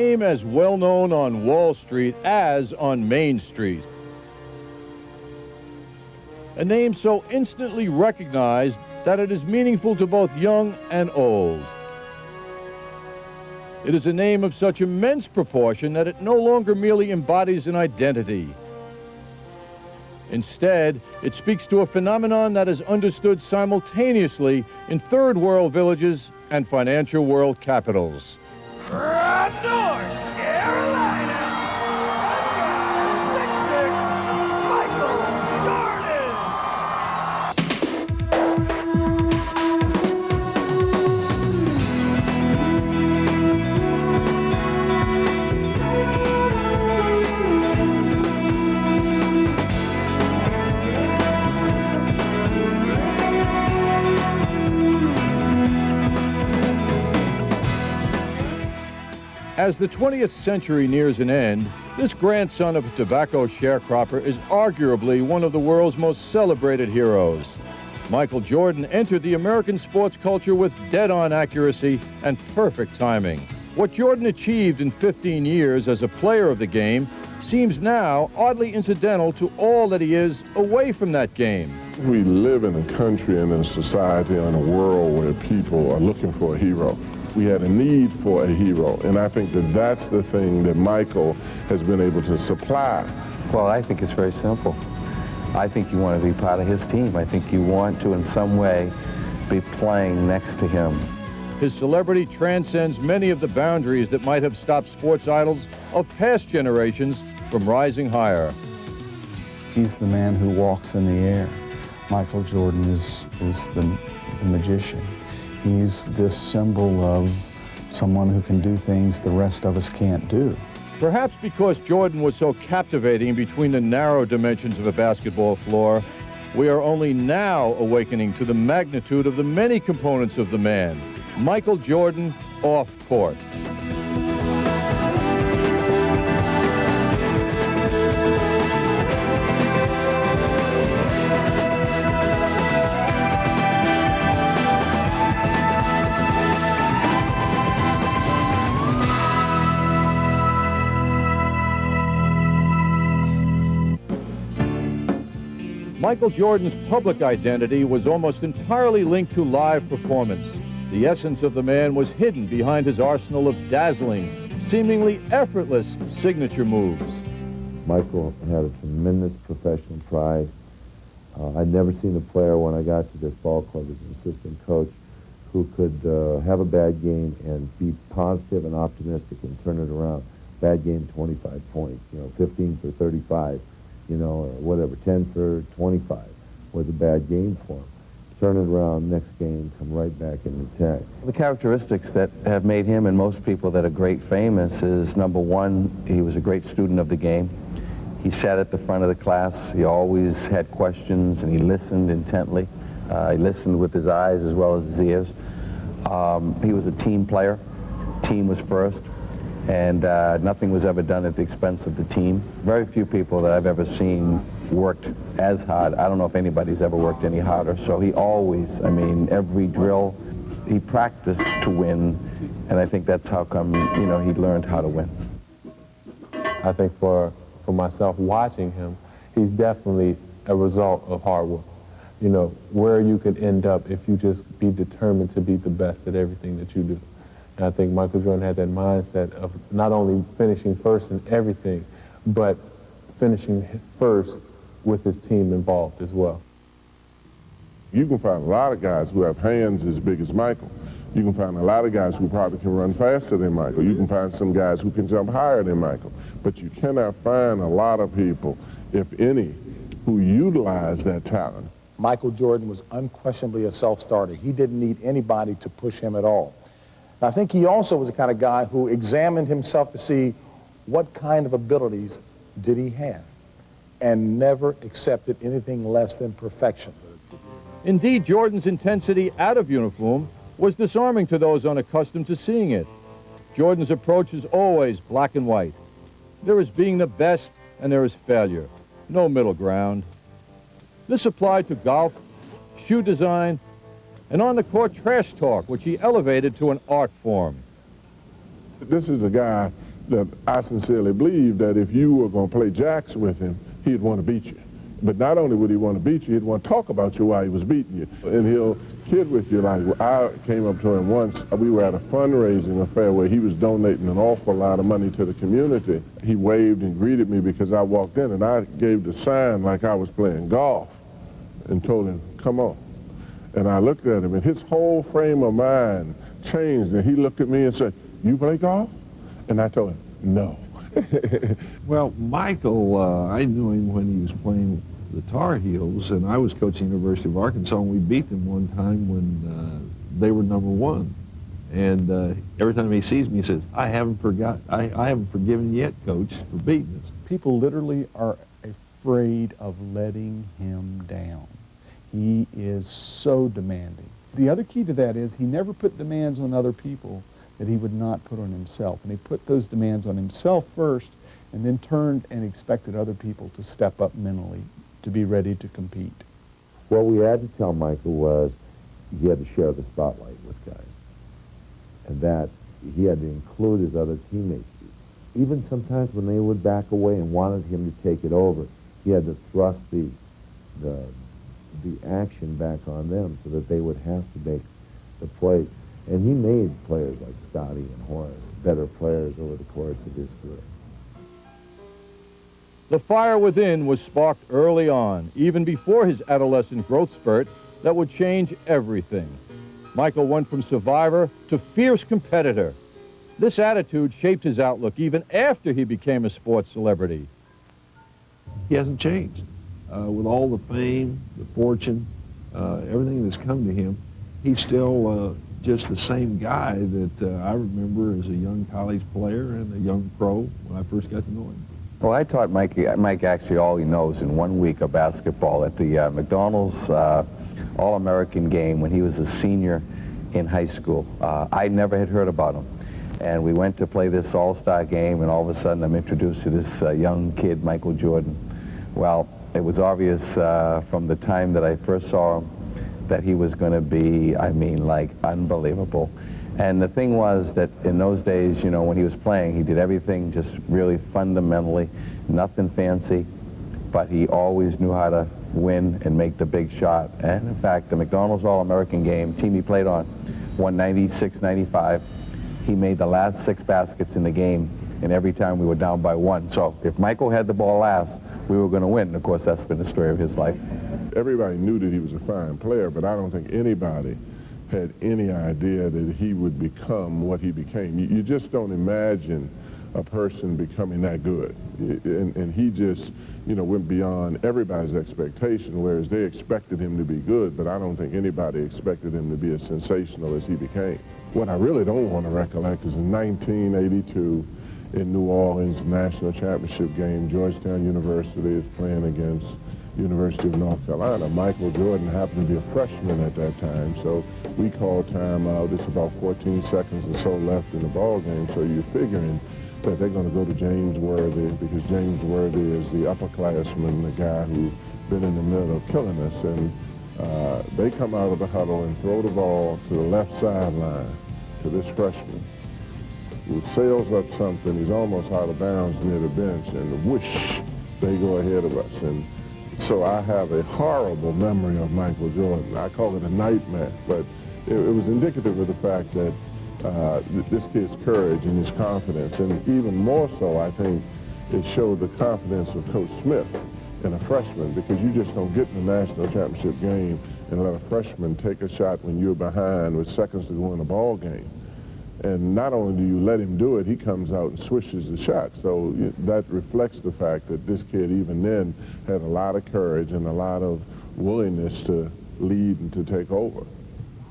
Name as well known on Wall Street as on Main Street. A name so instantly recognized that it is meaningful to both young and old. It is a name of such immense proportion that it no longer merely embodies an identity. Instead, it speaks to a phenomenon that is understood simultaneously in third world villages and financial world capitals. North Carolina, 6'6", Michael Jordan. As the 20th century nears an end, this grandson of a tobacco sharecropper is arguably one of the world's most celebrated heroes. Michael Jordan entered the American sports culture with dead-on accuracy and perfect timing. What Jordan achieved in 15 years as a player of the game seems now oddly incidental to all that he is away from that game. We live in a country and in a society and a world where people are looking for a hero. We had a need for a hero, and I think that that's the thing that Michael has been able to supply. Well, I think it's very simple. I think you want to be part of his team. I think you want to, in some way, be playing next to him. His celebrity transcends many of the boundaries that might have stopped sports idols of past generations from rising higher. He's the man who walks in the air. Michael Jordan is the magician. He's this symbol of someone who can do things the rest of us can't do. Perhaps because Jordan was so captivating between the narrow dimensions of a basketball floor, we are only now awakening to the magnitude of the many components of the man, Michael Jordan off court. Michael Jordan's public identity was almost entirely linked to live performance. The essence of the man was hidden behind his arsenal of dazzling, seemingly effortless signature moves. Michael had a tremendous professional pride. I'd never seen a player when I got to this ball club as an assistant coach who could have a bad game and be positive and optimistic and turn it around. Bad game, 25 points, 15 for 35. Or whatever, 10 for 25 was a bad game for him. Turn it around, next game, come right back in attack. The characteristics that have made him and most people that are great famous is, number one, he was a great student of the game. He sat at the front of the class. He always had questions, and he listened intently. He listened with his eyes as well as his ears. He was a team player. Team was first. And nothing was ever done at the expense of the team. Very few people that I've ever seen worked as hard. I don't know if anybody's ever worked any harder. So he always, every drill, he practiced to win. And I think that's how come, he learned how to win. I think for myself watching him, he's definitely a result of hard work. Where you could end up if you just be determined to be the best at everything that you do. And I think Michael Jordan had that mindset of not only finishing first in everything, but finishing first with his team involved as well. You can find a lot of guys who have hands as big as Michael. You can find a lot of guys who probably can run faster than Michael. You can find some guys who can jump higher than Michael. But you cannot find a lot of people, if any, who utilize that talent. Michael Jordan was unquestionably a self-starter. He didn't need anybody to push him at all. I think he also was the kind of guy who examined himself to see what kind of abilities did he have, and never accepted anything less than perfection. Indeed, Jordan's intensity out of uniform was disarming to those unaccustomed to seeing it. Jordan's approach is always black and white. There is being the best and there is failure. No middle ground. This applied to golf, shoe design, and on-the-court trash talk, which he elevated to an art form. This is a guy that I sincerely believe that if you were going to play jacks with him, he'd want to beat you. But not only would he want to beat you, he'd want to talk about you while he was beating you. And he'll kid with you. Like, I came up to him once. We were at a fundraising affair where he was donating an awful lot of money to the community. He waved and greeted me because I walked in, and I gave the sign like I was playing golf and told him, come on. And I looked at him, and his whole frame of mind changed, and he looked at me and said, you play golf? And I told him, no. Well, Michael, I knew him when he was playing with the Tar Heels, and I was coaching University of Arkansas, and we beat them one time when they were #1. And every time he sees me, he says, I haven't forgiven yet, Coach, for beating us. People literally are afraid of letting him down. He is so demanding. The other key to that is he never put demands on other people that he would not put on himself. And he put those demands on himself first and then turned and expected other people to step up mentally to be ready to compete. What we had to tell Michael was he had to share the spotlight with guys, and that he had to include his other teammates. Even sometimes when they would back away and wanted him to take it over, he had to thrust the action back on them so that they would have to make the plays. And he made players like Scotty and Horace better players over the course of his career. The fire within was sparked early on, even before his adolescent growth spurt that would change everything. Michael went from survivor to fierce competitor. This attitude shaped his outlook even after he became a sports celebrity. He hasn't changed. With all the fame, the fortune, everything that's come to him, he's still just the same guy that I remember as a young college player and a young pro when I first got to know him. Well, I taught Mike actually all he knows in 1 week of basketball at the McDonald's All-American game when he was a senior in high school. I never had heard about him. And we went to play this all-star game, and all of a sudden I'm introduced to this young kid, Michael Jordan. Well, it was obvious from the time that I first saw him that he was going to be, I mean, like, unbelievable. And the thing was that in those days, you know, when he was playing, he did everything just really fundamentally, nothing fancy, but he always knew how to win and make the big shot. And in fact, the McDonald's All-American game, team he played on, won 96-95. He made the last 6 baskets in the game, and every time we were down by 1. So if Michael had the ball last, we were going to win. And of course, that's been the story of his life. Everybody knew that he was a fine player, but I don't think anybody had any idea that he would become what he became. You just don't imagine a person becoming that good. And he just, you know, went beyond everybody's expectation, whereas they expected him to be good, but I don't think anybody expected him to be as sensational as he became. What I really don't want to recollect is in 1982 in New Orleans, national championship game, Georgetown University is playing against University of North Carolina. Michael Jordan happened to be a freshman at that time, so we called timeout. It's about 14 seconds or so left in the ball game, so you're figuring that they're going to go to James Worthy because James Worthy is the upperclassman, the guy who's been in the middle of killing us. And they come out of the huddle and throw the ball to the left sideline to this freshman who sails up something. He's almost out of bounds near the bench, and whoosh, they go ahead of us. And so I have a horrible memory of Michael Jordan. I call it a nightmare, but it was indicative of the fact that this kid's courage and his confidence, and even more so, I think, it showed the confidence of Coach Smith in a freshman, because you just don't get in the national championship game and let a freshman take a shot when you're behind with seconds to go in a ball game. And not only do you let him do it, he comes out and swishes the shot. So that reflects the fact that this kid even then had a lot of courage and a lot of willingness to lead and to take over.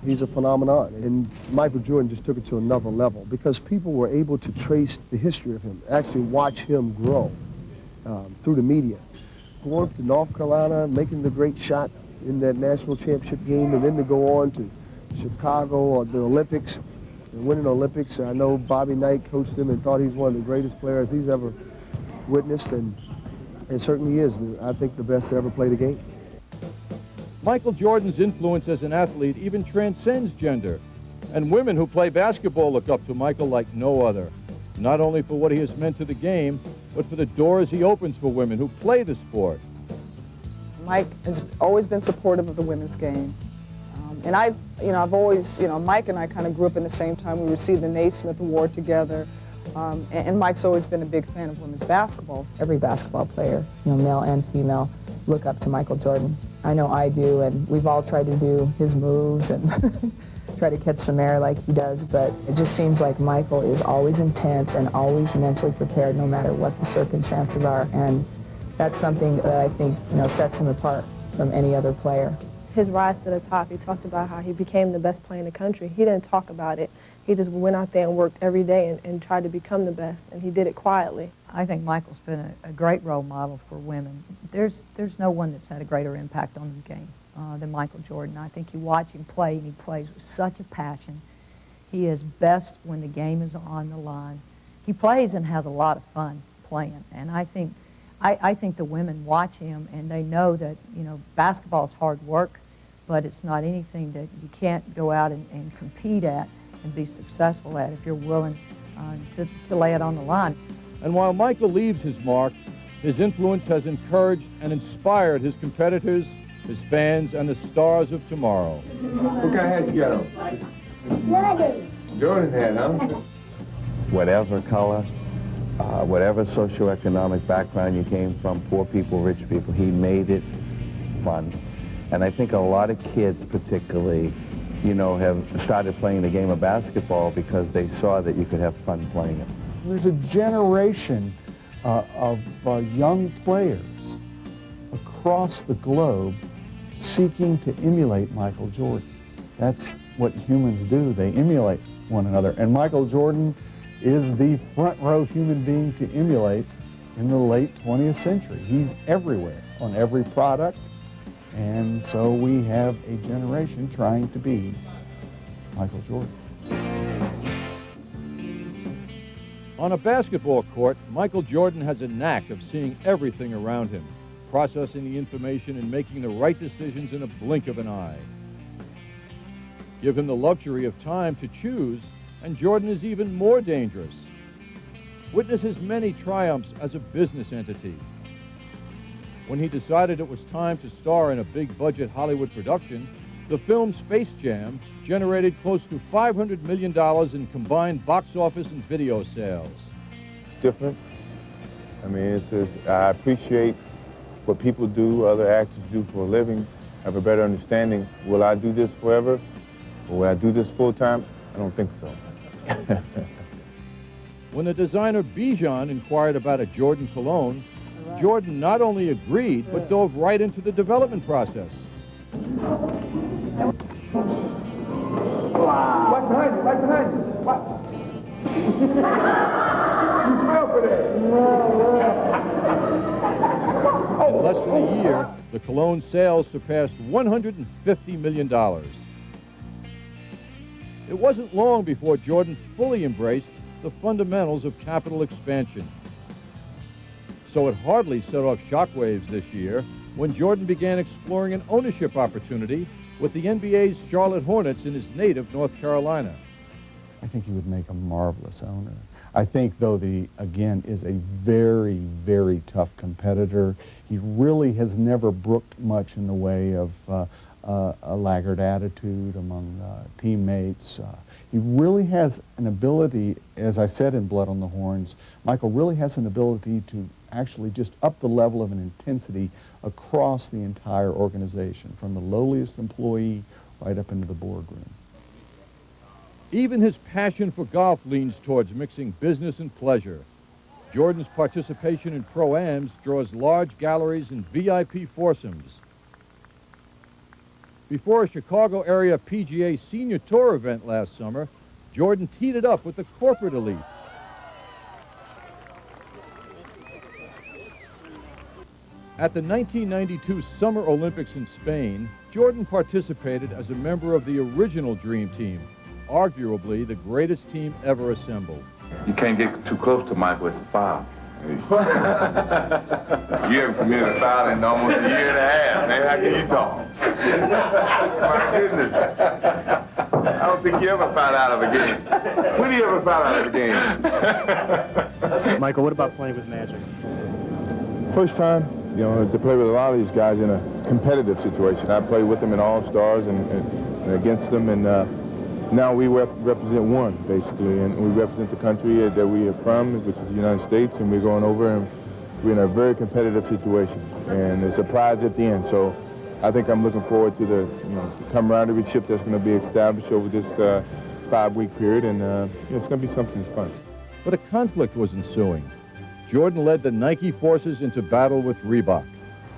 He's a phenomenon, and Michael Jordan just took it to another level because people were able to trace the history of him, actually watch him grow through the media. Going to North Carolina, making the great shot in that national championship game, and then to go on to Chicago or the Olympics, and winning the Olympics. I know Bobby Knight coached him and thought he's one of the greatest players he's ever witnessed, and certainly is, I think, the best to ever play the game. Michael Jordan's influence as an athlete even transcends gender, and women who play basketball look up to Michael like no other. not only for what he has meant to the game, but for the doors he opens for women who play the sport. Mike has always been supportive of the women's game. And I've always, Mike and I kind of grew up in the same time. We received the Naismith Award together. And Mike's always been a big fan of women's basketball. Every basketball player, male and female, look up to Michael Jordan. I know I do, and we've all tried to do his moves and try to catch some air like he does, but it just seems like Michael is always intense and always mentally prepared no matter what the circumstances are, and that's something that I think sets him apart from any other player. His rise to the top, he talked about how he became the best player in the country. He didn't talk about it. He just went out there and worked every day and tried to become the best, and he did it quietly. I think Michael's been a great role model for women. There's no one that's had a greater impact on the game than Michael Jordan. I think you watch him play, and he plays with such a passion. He is best when the game is on the line. He plays and has a lot of fun playing, and I think the women watch him, and they know that, basketball is hard work, but it's not anything that you can't go out and compete at and be successful at if you're willing to lay it on the line. And while Michael leaves his mark, his influence has encouraged and inspired his competitors, his fans, and the stars of tomorrow. What kind of hat you got on? Jordan. Jordan hat, huh? Whatever color, whatever socioeconomic background you came from, poor people, rich people, he made it fun. And I think a lot of kids particularly, have started playing the game of basketball because they saw that you could have fun playing it. There's a generation of young players across the globe seeking to emulate Michael Jordan. That's what humans do. They emulate one another. And Michael Jordan is the front row human being to emulate in the late 20th century. He's everywhere, on every product. And so we have a generation trying to be Michael Jordan. On a basketball court, Michael Jordan has a knack of seeing everything around him, processing the information and making the right decisions in a blink of an eye. Give him the luxury of time to choose, and Jordan is even more dangerous. Witness his many triumphs as a business entity. When he decided it was time to star in a big-budget Hollywood production, the film Space Jam generated close to $500 million in combined box office and video sales. It's different. I mean, I appreciate what people do, other actors do for a living. I have a better understanding. Will I do this forever? Or will I do this full-time? I don't think so. When the designer Bijan inquired about a Jordan cologne, Jordan not only agreed, but dove right into the development process. Right behind you, right behind you. What? You fell for that. In less than a year, the cologne sales surpassed $150 million. It wasn't long before Jordan fully embraced the fundamentals of capital expansion. So it hardly set off shockwaves this year when Jordan began exploring an ownership opportunity with the NBA's Charlotte Hornets in his native North Carolina. I think he would make a marvelous owner. I think, though, again, is a very, very tough competitor. He really has never brooked much in the way of a laggard attitude among teammates. He really has an ability, as I said in Blood on the Horns, Michael really has an ability to actually just up the level of an intensity across the entire organization, from the lowliest employee right up into the boardroom. Even his passion for golf leans towards mixing business and pleasure. Jordan's participation in Pro-Ams draws large galleries and VIP foursomes. Before a Chicago area PGA Senior Tour event last summer, Jordan teed it up with the corporate elite. At the 1992 Summer Olympics in Spain, Jordan participated as a member of the original Dream Team, arguably the greatest team ever assembled. You can't get too close to Michael, it's a foul. You haven't committed a foul in almost a year and a half, man. How can you talk? My goodness. I don't think you ever found out of a game. When do you ever found out of a game? Michael, what about playing with Magic? First time, you know, to play with a lot of these guys in a competitive situation. I played with them in All-Stars and against them, and now we represent one, basically, and we represent the country that we are from, which is the United States, and we're going over, and we're in a very competitive situation, and it's a prize at the end. So I think I'm looking forward to the camaraderie that's going to be established over this 5-week period, and it's going to be something fun. But a conflict was ensuing. Jordan led the Nike forces into battle with Reebok.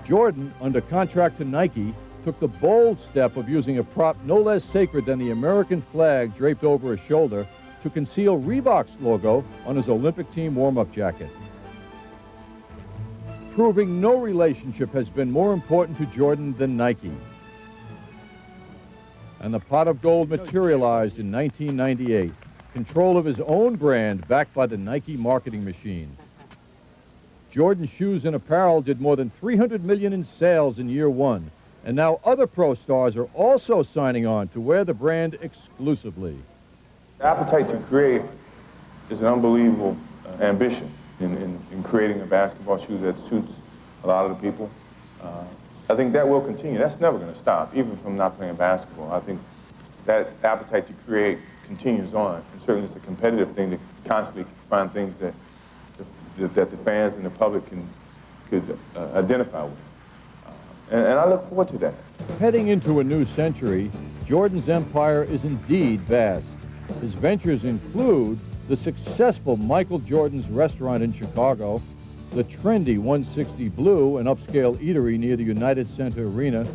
Jordan, under contract to Nike, took the bold step of using a prop no less sacred than the American flag draped over his shoulder to conceal Reebok's logo on his Olympic team warm-up jacket. Proving no relationship has been more important to Jordan than Nike. And the pot of gold materialized in 1998. Control of his own brand backed by the Nike marketing machine. Jordan's shoes and apparel did more than $300 million in sales in year one. And now other pro stars are also signing on to wear the brand exclusively. The appetite to create is an unbelievable ambition in creating a basketball shoe that suits a lot of the people. I think that will continue. That's never going to stop, even from not playing basketball. I think that appetite to create continues on. And certainly it's a competitive thing to constantly find things that the fans and the public could identify with. And I look forward to that. Heading into a new century, Jordan's empire is indeed vast. His ventures include the successful Michael Jordan's restaurant in Chicago, the trendy 160 Blue, an upscale eatery near the United Center Arena,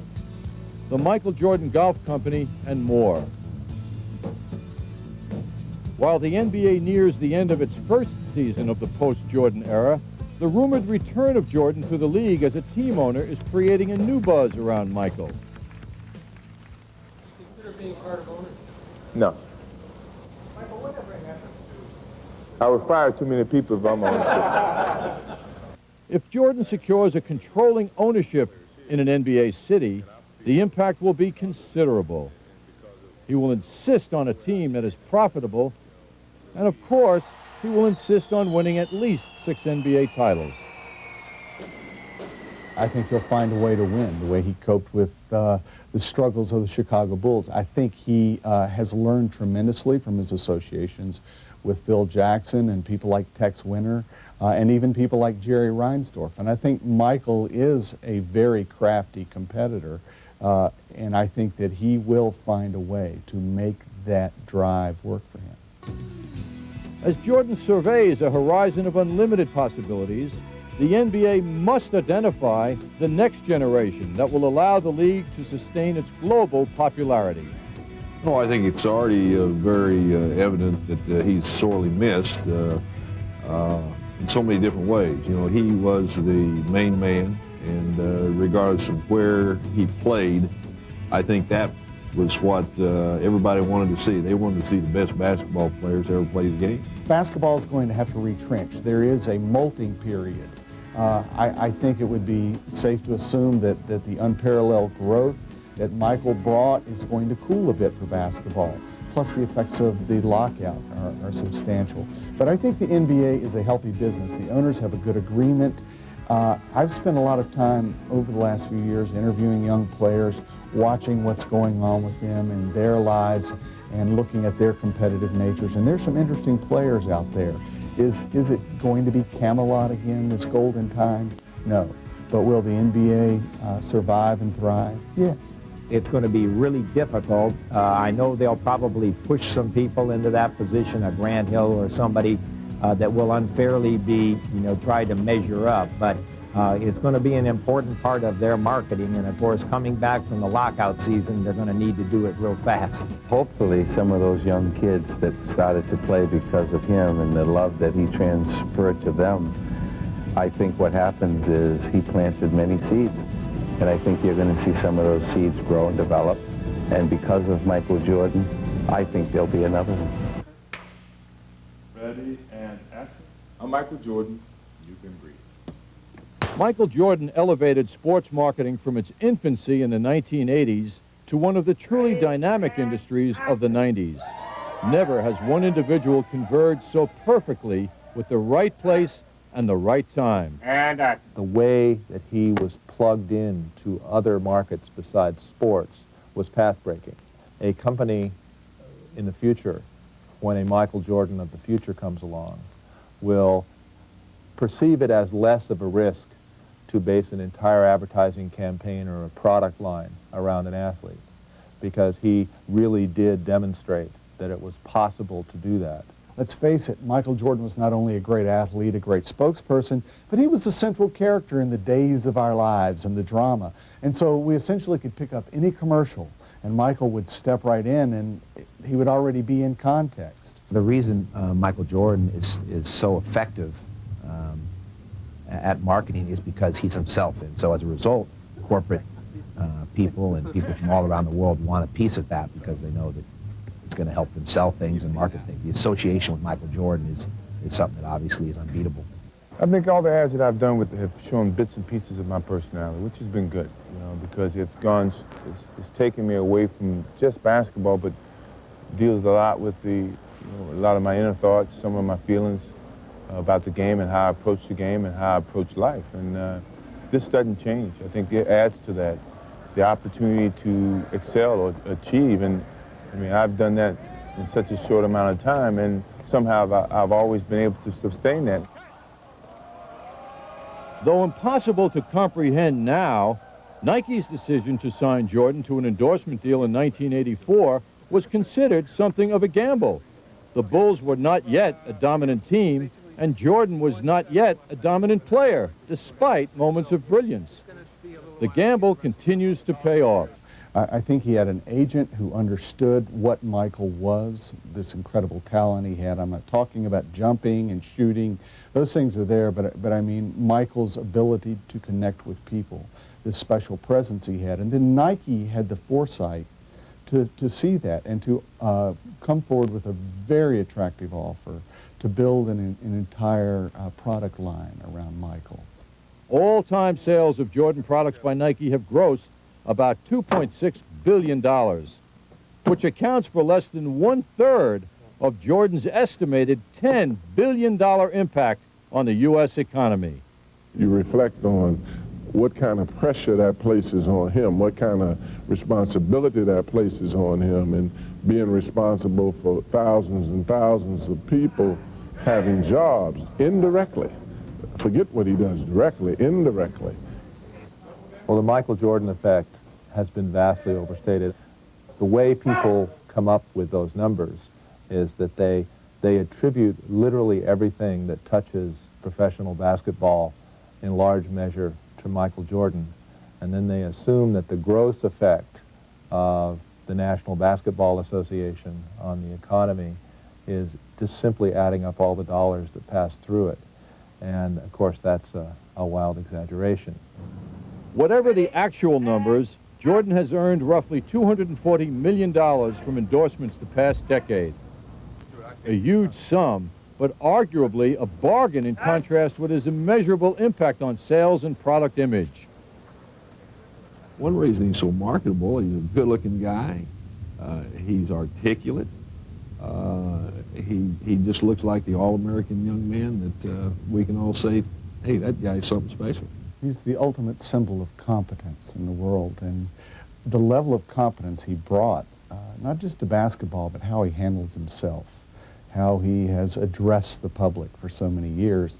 the Michael Jordan Golf Company, and more. While the NBA nears the end of its first season of the post-Jordan era, the rumored return of Jordan to the league as a team owner is creating a new buzz around Michael. Consider being part of ownership. No. Michael, whatever happens I would fire too many people if I'm ownership. If Jordan secures a controlling ownership in an NBA city, the impact will be considerable. He will insist on a team that is profitable, and of course, he will insist on winning at least 6 NBA titles. I think he'll find a way to win, the way he coped with the struggles of the Chicago Bulls. I think he has learned tremendously from his associations with Phil Jackson and people like Tex Winter, and even people like Jerry Reinsdorf. And I think Michael is a very crafty competitor, and I think that he will find a way to make that drive work for him. As Jordan surveys a horizon of unlimited possibilities, the NBA must identify the next generation that will allow the league to sustain its global popularity. No, I think it's already very evident that he's sorely missed in so many different ways. You know, he was the main man, and regardless of where he played, I think that was what everybody wanted to see. They wanted to see the best basketball players ever play the game. Basketball is going to have to retrench. There is a molting period. I think it would be safe to assume that the unparalleled growth that Michael brought is going to cool a bit for basketball. Plus the effects of the lockout are substantial. But I think the NBA is a healthy business. The owners have a good agreement. I've spent a lot of time over the last few years interviewing young players, watching what's going on with them in their lives and looking at their competitive natures. And there's some interesting players out there. Is it going to be Camelot again, this golden time? No. But will the NBA survive and thrive? Yes. It's going to be really difficult. I know they'll probably push some people into that position, a Grant Hill or somebody that will unfairly be, try to measure up. But it's going to be an important part of their marketing. And of course, coming back from the lockout season, they're going to need to do it real fast. Hopefully, some of those young kids that started to play because of him and the love that he transferred to them, I think what happens is he planted many seeds. And I think you're going to see some of those seeds grow and develop. And because of Michael Jordan, I think there'll be another one. Ready and action. I'm Michael Jordan. You can breathe. Michael Jordan elevated sports marketing from its infancy in the 1980s to to one of the truly dynamic industries of the 90s. Never has one individual converged so perfectly with the right place and the right time. The way that he was plugged in to other markets besides sports was path-breaking. A company in the future, when a Michael Jordan of the future comes along, will perceive it as less of a risk to base an entire advertising campaign or a product line around an athlete, because he really did demonstrate that it was possible to do that. Let's face it, Michael Jordan was not only a great athlete, a great spokesperson, but he was the central character in the days of our lives and the drama. And so we essentially could pick up any commercial, and Michael would step right in, and he would already be in context. The reason Michael Jordan is so effective at marketing is because he's himself. And so as a result, corporate people and people from all around the world want a piece of that because they know that it's going to help them sell things and market things. The association with Michael Jordan is something that obviously is unbeatable. I think all the ads that I've done have shown bits and pieces of my personality, which has been good, because it's taken me away from just basketball, but deals a lot with a lot of my inner thoughts, some of my feelings about the game and how I approach the game and how I approach life. And this doesn't change. I think it adds to that, the opportunity to excel or achieve. And I mean, I've done that in such a short amount of time, and somehow I've always been able to sustain that. Though impossible to comprehend now, Nike's decision to sign Jordan to an endorsement deal in 1984 was considered something of a gamble. The Bulls were not yet a dominant team, and Jordan was not yet a dominant player, despite moments of brilliance. The gamble continues to pay off. I think he had an agent who understood what Michael was, this incredible talent he had. I'm not talking about jumping and shooting. Those things are there, but I mean Michael's ability to connect with people, this special presence he had. And then Nike had the foresight to see that and to come forward with a very attractive offer to build an entire product line around Michael. All-time sales of Jordan products by Nike have grossed about $2.6 billion, which accounts for less than 1/3 of Jordan's estimated $10 billion impact on the U.S. economy. You reflect on what kind of pressure that places on him, what kind of responsibility that places on him, and being responsible for thousands and thousands of people having jobs indirectly. Forget what he does directly, indirectly. Well, the Michael Jordan effect has been vastly overstated. The way people come up with those numbers is that they attribute literally everything that touches professional basketball in large measure to Michael Jordan, and then they assume that the gross effect of the National Basketball Association on the economy is just simply adding up all the dollars that pass through it. And of course, that's a wild exaggeration. Whatever the actual numbers, Jordan has earned roughly $240 million from endorsements the past decade. A huge sum, but arguably a bargain in contrast with his immeasurable impact on sales and product image. One reason he's so marketable, he's a good-looking guy. He's articulate. He just looks like the all-American young man that we can all say, hey, that guy's something special. He's the ultimate symbol of competence in the world, and the level of competence he brought, not just to basketball, but how he handles himself, how he has addressed the public for so many years,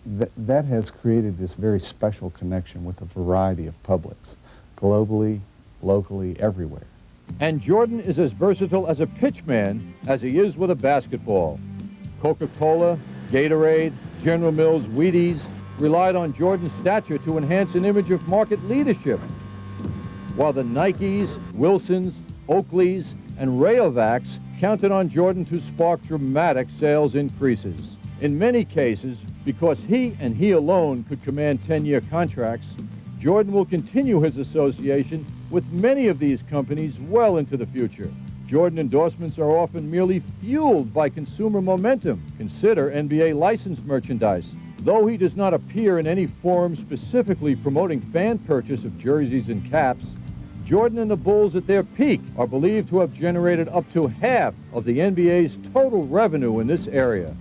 that has created this very special connection with a variety of publics, globally, locally, everywhere. And Jordan is as versatile as a pitchman as he is with a basketball. Coca-Cola, Gatorade, General Mills, Wheaties relied on Jordan's stature to enhance an image of market leadership, while the Nikes, Wilsons, Oakleys, and Rayovacs counted on Jordan to spark dramatic sales increases. In many cases, because he and he alone could command 10-year contracts, Jordan will continue his association with many of these companies well into the future. Jordan endorsements are often merely fueled by consumer momentum. Consider NBA licensed merchandise. Though he does not appear in any forum specifically promoting fan purchase of jerseys and caps, Jordan and the Bulls at their peak are believed to have generated up to half of the NBA's total revenue in this area.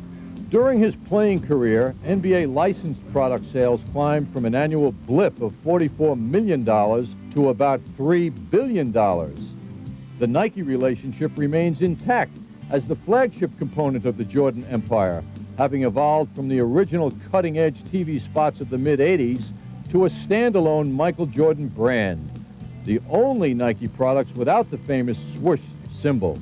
During his playing career, NBA licensed product sales climbed from an annual blip of $44 million to about $3 billion. The Nike relationship remains intact as the flagship component of the Jordan empire, having evolved from the original cutting-edge TV spots of the mid-'80s to a standalone Michael Jordan brand, the only Nike products without the famous swoosh symbol.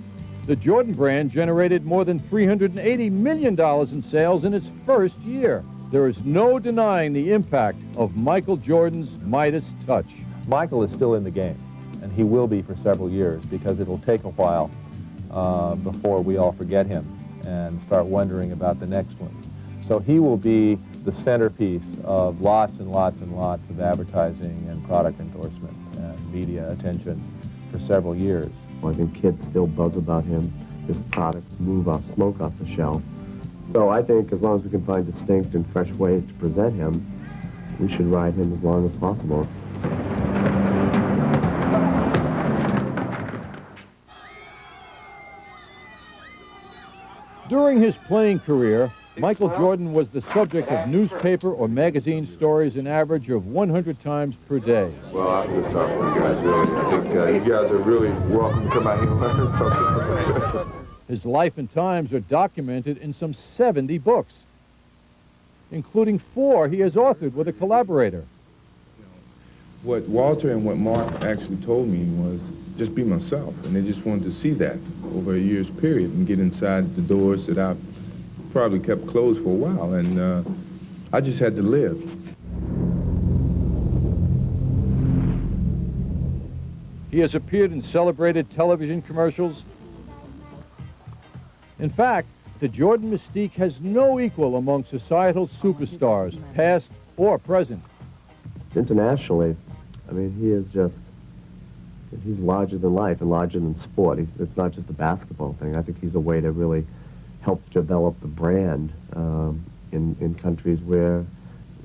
The Jordan brand generated more than $380 million in sales in its first year. There is no denying the impact of Michael Jordan's Midas touch. Michael is still in the game, and he will be for several years because it'll take a while before we all forget him and start wondering about the next one. So he will be the centerpiece of lots and lots and lots of advertising and product endorsement and media attention for several years. I think kids still buzz about him. His products move off smoke off the shelf. So I think as long as we can find distinct and fresh ways to present him, we should ride him as long as possible. During his playing career, Michael Jordan was the subject of newspaper or magazine stories an average of 100 times per day. Well, I feel sorry for you guys, really. I think you guys are really welcome to come out here and learn something. His life and times are documented in some 70 books, including 4 he has authored with a collaborator. What Walter and what Mark actually told me was just be myself, and they just wanted to see that over a year's period and get inside the doors that I probably kept closed for a while, and I just had to live. He has appeared in celebrated television commercials. In fact, the Jordan mystique has no equal among societal superstars, past or present. Internationally, I mean, he is just, he's larger than life and larger than sport. It's not just a basketball thing. I think he's a way to really help develop the brand in countries where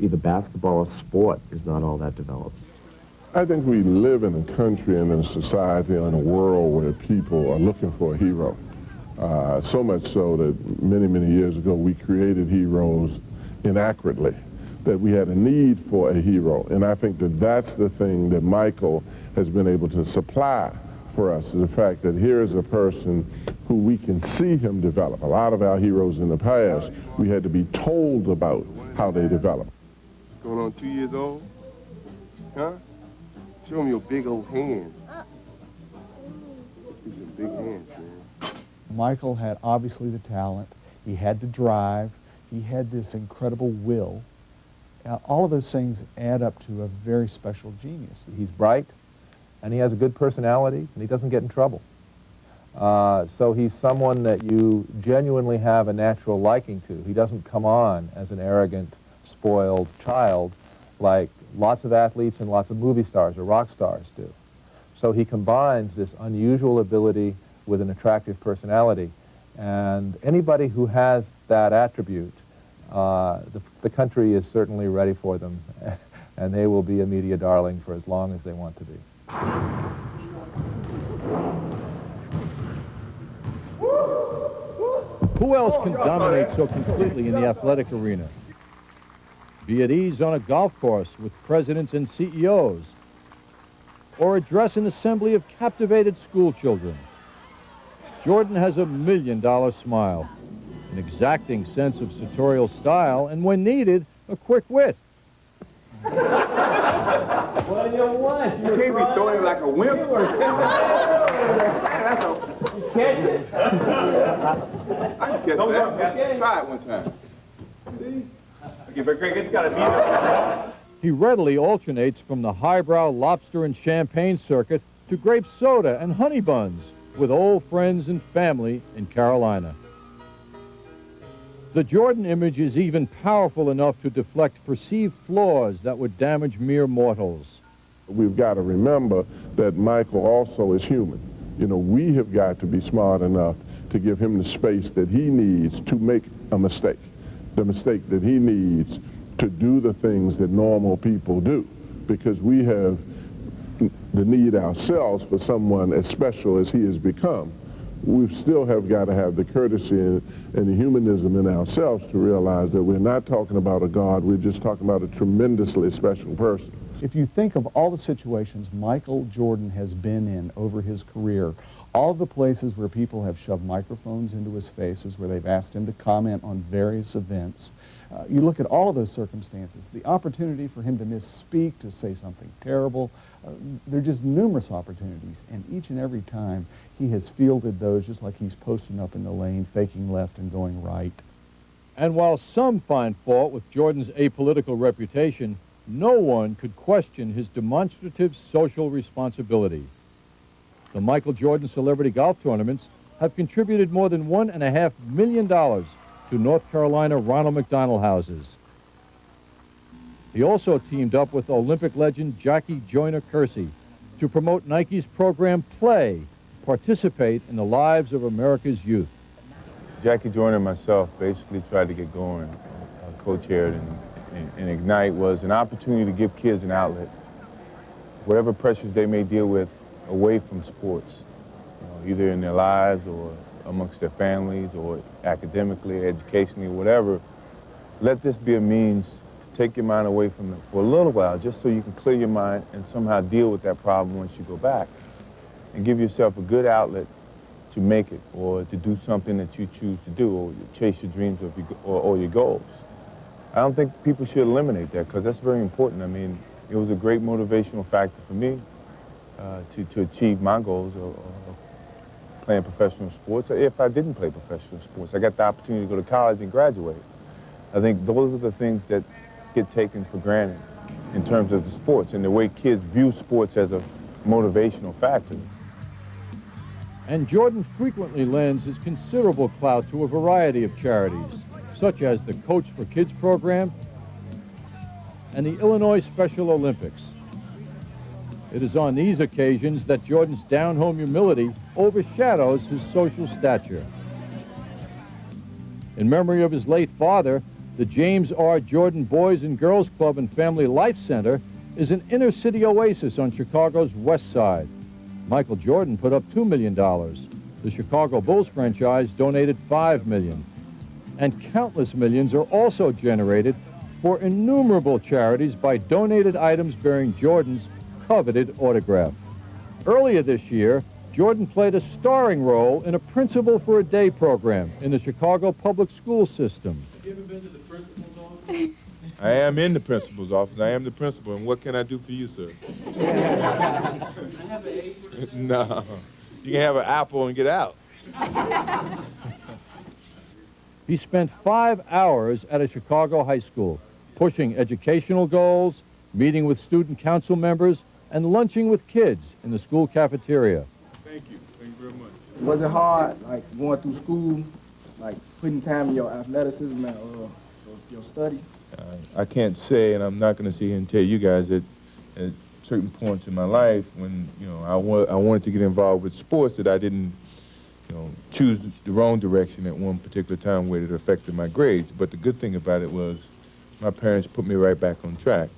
either basketball or sport is not all that developed. I think we live in a country and in a society and in a world where people are looking for a hero. So much so that many, many years ago we created heroes inaccurately, that we had a need for a hero. And I think that that's the thing that Michael has been able to supply for us, is the fact that here is a person who we can see him develop. A lot of our heroes in the past, we had to be told about how they develop. Going on 2 years old? Huh? Show him your big old hands. These some big hands, man. Michael had obviously the talent. He had the drive. He had this incredible will. All of those things add up to a very special genius. He's bright, and he has a good personality, and he doesn't get in trouble. So he's someone that you genuinely have a natural liking to. He doesn't come on as an arrogant, spoiled child like lots of athletes and lots of movie stars or rock stars do. So he combines this unusual ability with an attractive personality. And anybody who has that attribute, the country is certainly ready for them, and they will be a media darling for as long as they want to be. Who else can dominate so completely in the athletic arena? Be at ease on a golf course with presidents and CEOs, or address an assembly of captivated school children. Jordan has a $1 million smile, an exacting sense of sartorial style, and when needed, a quick wit. What do you want? You can't be throwing like a wimp. Catch it. I can catch that. Try it one time. See? Okay, but Greg, it's got to be there. He readily alternates from the highbrow lobster and champagne circuit to grape soda and honey buns with old friends and family in Carolina. The Jordan image is even powerful enough to deflect perceived flaws that would damage mere mortals. We've got to remember that Michael also is human. You know, we have got to be smart enough to give him the space that he needs to make a mistake, the mistake that he needs to do the things that normal people do, because we have the need ourselves for someone as special as he has become, we still have got to have the courtesy and the humanism in ourselves to realize that we're not talking about a God, we're just talking about a tremendously special person. If you think of all the situations Michael Jordan has been in over his career, all the places where people have shoved microphones into his faces, where they've asked him to comment on various events, you look at all of those circumstances, the opportunity for him to misspeak, to say something terrible, there are just numerous opportunities, and each and every time he has fielded those just like he's posting up in the lane, faking left and going right. And while some find fault with Jordan's apolitical reputation, no one could question his demonstrative social responsibility. The Michael Jordan Celebrity Golf Tournaments have contributed more than $1.5 million to North Carolina Ronald McDonald houses. He also teamed up with Olympic legend Jackie Joyner-Kersee to promote Nike's program Play, participate in the lives of America's youth. Jackie Joyner and myself basically tried to get going, co-chaired, and Ignite was an opportunity to give kids an outlet, whatever pressures they may deal with away from sports, either in their lives or amongst their families or academically, educationally, whatever. Let this be a means to take your mind away from it for a little while, just so you can clear your mind and somehow deal with that problem once you go back, and give yourself a good outlet to make it, or to do something that you choose to do, or chase your dreams or your goals. I don't think people should eliminate that, because that's very important. I mean, it was a great motivational factor for me to achieve my goals of playing professional sports. If I didn't play professional sports, I got the opportunity to go to college and graduate. I think those are the things that get taken for granted in terms of the sports and the way kids view sports as a motivational factor. And Jordan frequently lends his considerable clout to a variety of charities, such as the Coach for Kids program and the Illinois Special Olympics. It is on these occasions that Jordan's down-home humility overshadows his social stature. In memory of his late father, the James R. Jordan Boys and Girls Club and Family Life Center is an inner-city oasis on Chicago's west side. Michael Jordan put up $2 million. The Chicago Bulls franchise donated $5 million. And countless millions are also generated for innumerable charities by donated items bearing Jordan's coveted autograph. Earlier this year, Jordan played a starring role in a Principal for a Day program in the Chicago public school system. Have you ever been to the principal's office? I am in the principal's office. I am the principal, and what can I do for you, sir? Can I have an A for this? No, you can have an apple and get out. He spent 5 hours at a Chicago high school, pushing educational goals, meeting with student council members, and lunching with kids in the school cafeteria. Thank you. Thank you very much. Was it hard, like, going through school, like, putting time in your athleticism and your study? I can't say, and I'm not going to sit here and tell you guys that at certain points in my life when, I wanted to get involved with sports, that I didn't, choose the wrong direction at one particular time where it affected my grades. But the good thing about it was my parents put me right back on track.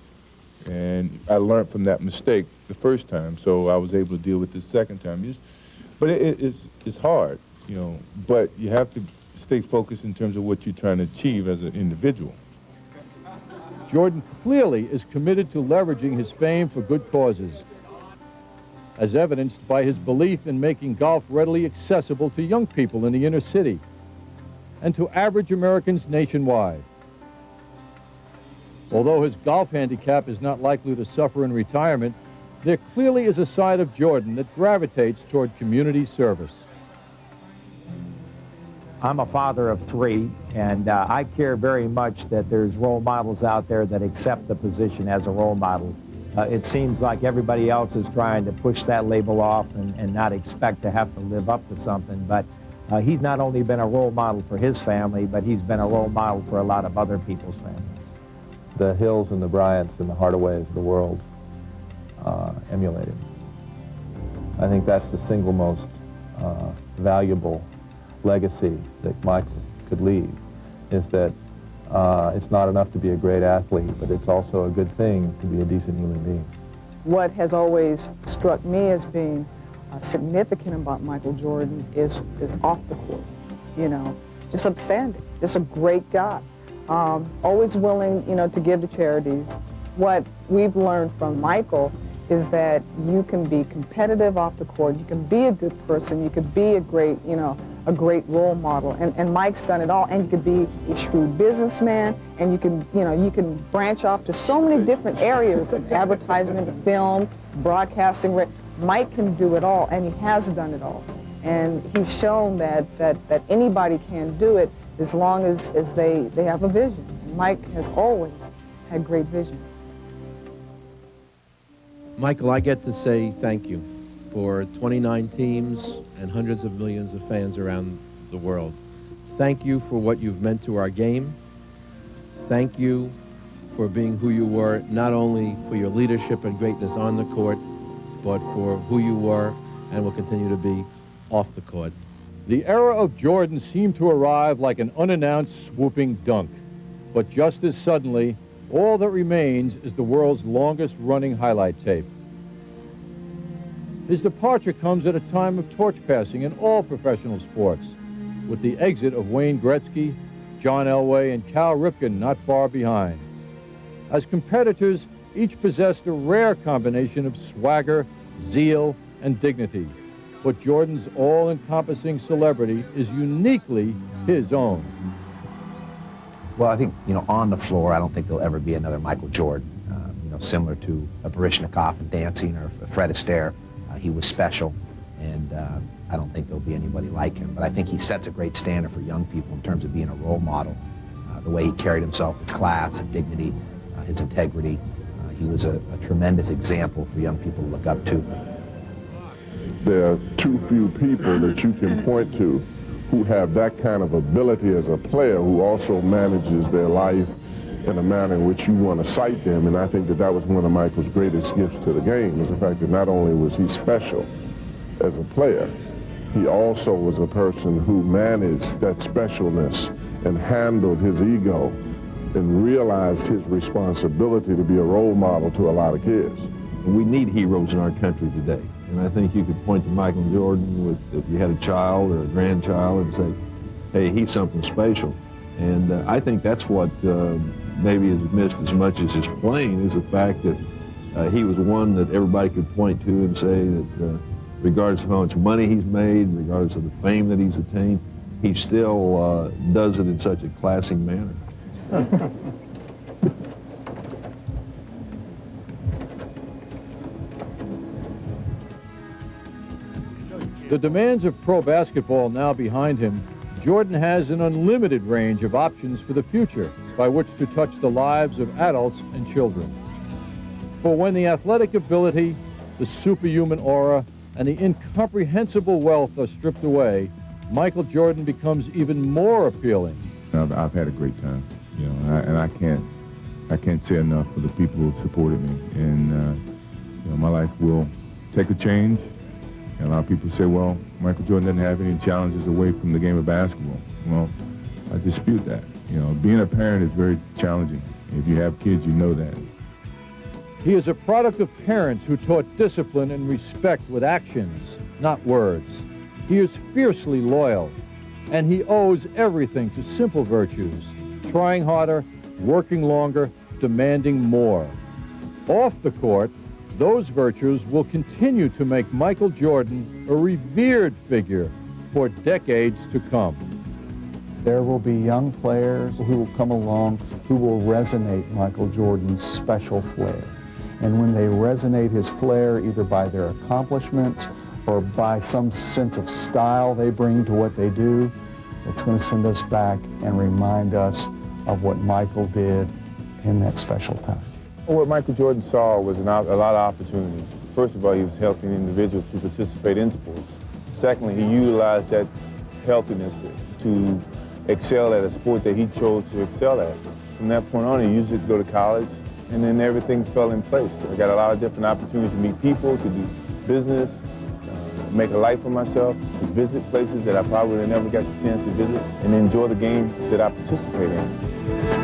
And I learned from that mistake the first time, so I was able to deal with it the second time. But it's hard, but you have to stay focused in terms of what you're trying to achieve as an individual. Jordan clearly is committed to leveraging his fame for good causes, as evidenced by his belief in making golf readily accessible to young people in the inner city and to average Americans nationwide. Although his golf handicap is not likely to suffer in retirement, there clearly is a side of Jordan that gravitates toward community service. I'm a father of 3, and I care very much that there's role models out there that accept the position as a role model. It seems like everybody else is trying to push that label off and not expect to have to live up to something, but he's not only been a role model for his family, but he's been a role model for a lot of other people's families. The Hills and the Bryants and the Hardaways of the world emulate him. I think that's the single most valuable legacy that Michael could leave, is that it's not enough to be a great athlete, but it's also a good thing to be a decent human being. what has always struck me as being significant about Michael Jordan is off the court, you know, just upstanding, just a great guy, always willing, you know, to give to charities. What we've learned from Michael is that you can be competitive off the court, you can be a good person, you can be a great, you know, a great role model, and Mike's done it all, and you could be a shrewd businessman, and you can, you know, you can branch off to so many different areas of advertisement, film, broadcasting. Mike can do it all, and he has done it all, and he's shown that anybody can do it as long as they have a vision. And Mike has always had great vision. Michael, I get to say thank you for 29 teams and hundreds of millions of fans around the world. Thank you for what you've meant to our game. Thank you for being who you were, not only for your leadership and greatness on the court, but for who you were and will continue to be off the court. The era of Jordan seemed to arrive like an unannounced swooping dunk. But just as suddenly, all that remains is the world's longest-running highlight tape. His departure comes at a time of torch passing in all professional sports, with the exit of Wayne Gretzky, John Elway, and Cal Ripken not far behind. As competitors, each possessed a rare combination of swagger, zeal, and dignity. But Jordan's all-encompassing celebrity is uniquely his own. Well, I think, you know, on the floor, I don't think there'll ever be another Michael Jordan, you know, similar to a Baryshnikov in dancing or Fred Astaire. He was special, and I don't think there'll be anybody like him. But I think he sets a great standard for young people in terms of being a role model. The way he carried himself with class and dignity, his integrity. He was a tremendous example for young people to look up to. There are too few people that you can point to who have that kind of ability as a player who also manages their life in a manner in which you want to cite them. And I think that was one of Michael's greatest gifts to the game, was the fact that not only was he special as a player, he also was a person who managed that specialness and handled his ego and realized his responsibility to be a role model to a lot of kids. We need heroes in our country today. And I think you could point to Michael Jordan if you had a child or a grandchild and say, hey, he's something special. And I think that's what maybe is missed as much as his playing, is the fact that he was one that everybody could point to and say that regardless of how much money he's made, regardless of the fame that he's attained, he still does it in such a classy manner. The demands of pro basketball now behind him, Jordan has an unlimited range of options for the future by which to touch the lives of adults and children. For when the athletic ability, the superhuman aura, and the incomprehensible wealth are stripped away, Michael Jordan becomes even more appealing. I've had a great time, you know, and I can't say enough for the people who have supported me. And you know, my life will take a change. And a lot of people say, well, Michael Jordan doesn't have any challenges away from the game of basketball. Well, I dispute that. You know, being a parent is very challenging. If you have kids, you know that. He is a product of parents who taught discipline and respect with actions, not words. He is fiercely loyal, and he owes everything to simple virtues: trying harder, working longer, demanding more. Off the court, those virtues will continue to make Michael Jordan a revered figure for decades to come. There will be young players who will come along who will resonate Michael Jordan's special flair. And when they resonate his flair, either by their accomplishments or by some sense of style they bring to what they do, it's going to send us back and remind us of what Michael did in that special time. What Michael Jordan saw was a lot of opportunities. First of all, he was helping individuals to participate in sports. Secondly, he utilized that healthiness to excel at a sport that he chose to excel at. From that point on, he used it to go to college, and then everything fell in place. I got a lot of different opportunities to meet people, to do business, make a life for myself, to visit places that I probably never got the chance to visit, and enjoy the game that I participate in.